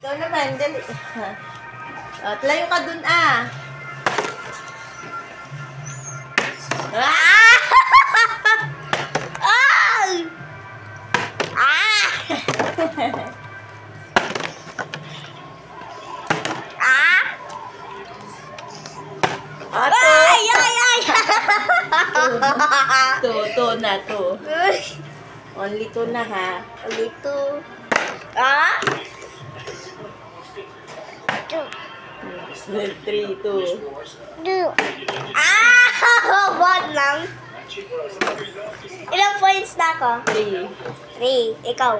Ikaw naman, dali. Layo ka dun, ah. Ah! Ay! Ah! Ah! Ay! Ay! Ay! Two na, two. Only two na, ha? Only two. Ah! Three, two. Ah! One lang. Ilang points na ako? Three. 3. Ikaw?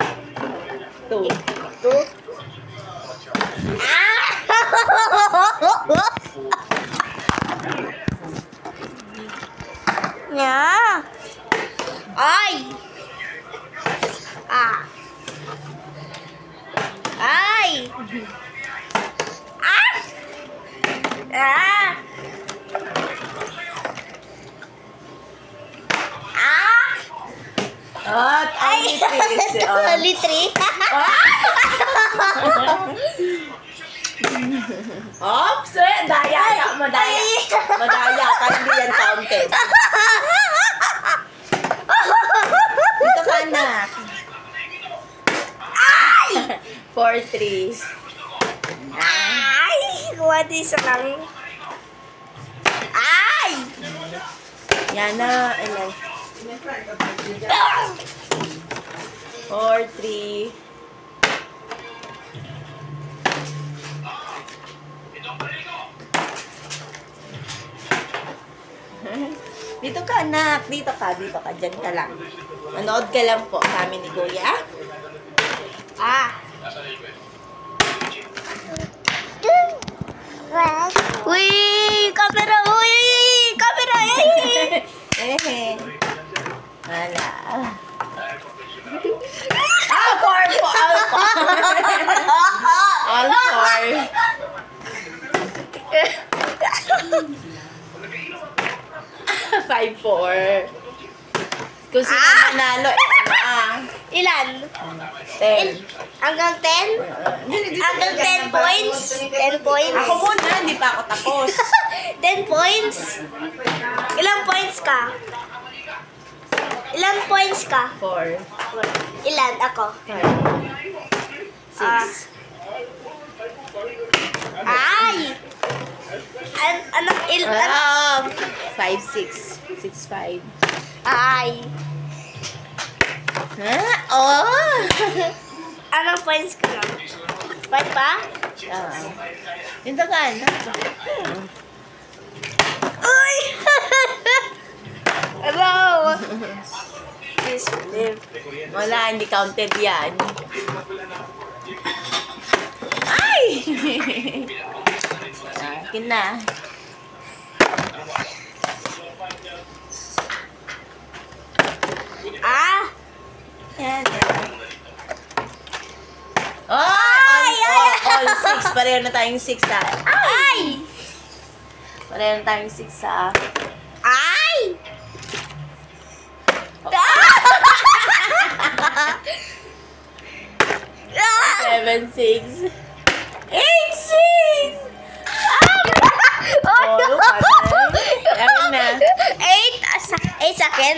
Two. 2. Ah! Yeah. Ay! Ah! Ay! Ah! Ah! Ah! At only three. Only 3? Oops! Daya ka. Madaya. Madaya ka. Hindi yan counted. Dito ka na. Ay! 4-3. Ay! Kuha isa lang. Ay! Yan na. Ilan? 4-3. Dito ka, anak. Dito ka. Diyan ka lang. Manood ka lang po sa amin ni Kuya. Ah! Uy! Camera! Uy! Camera! Wala. Ah, 4 po. All 4. 5-4. Kung sino manalo, Ilan? 10. Hanggang 10? Hanggang 10 points? 10 points? Ako muna, hindi pa ako tapos. 10 points? Ilang points ka? Ilang points ka? 4. Ilan? Ako? 6. Ay! Anak, 5-6. 6-5. Ay! Ha? Oh! Anong points ka na? 5 pa? Dito ka, anak. Uy! Hello! Please live. Wala, hindi counted yan. Ay! Akin na. Ah! Yan. All 6. Pareho na tayong 6 ha. Ay! Pareho na tayong 6 ha. Ay! 7-6. 8-6! Oh, Oh, patay. Yan na. 8 sa akin?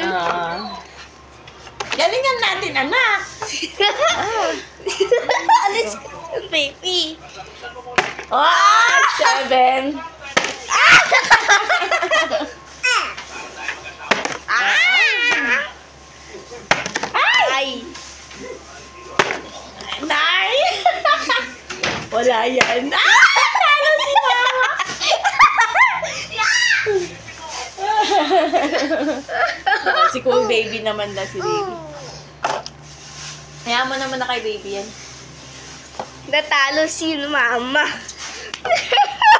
Galingan natin, anak. Alis ka, baby. 7. Ay! 9. Wala yan. Talo si mama. Si cool baby naman na si baby. Kaya mo naman na kay baby yan. Natalo si mama.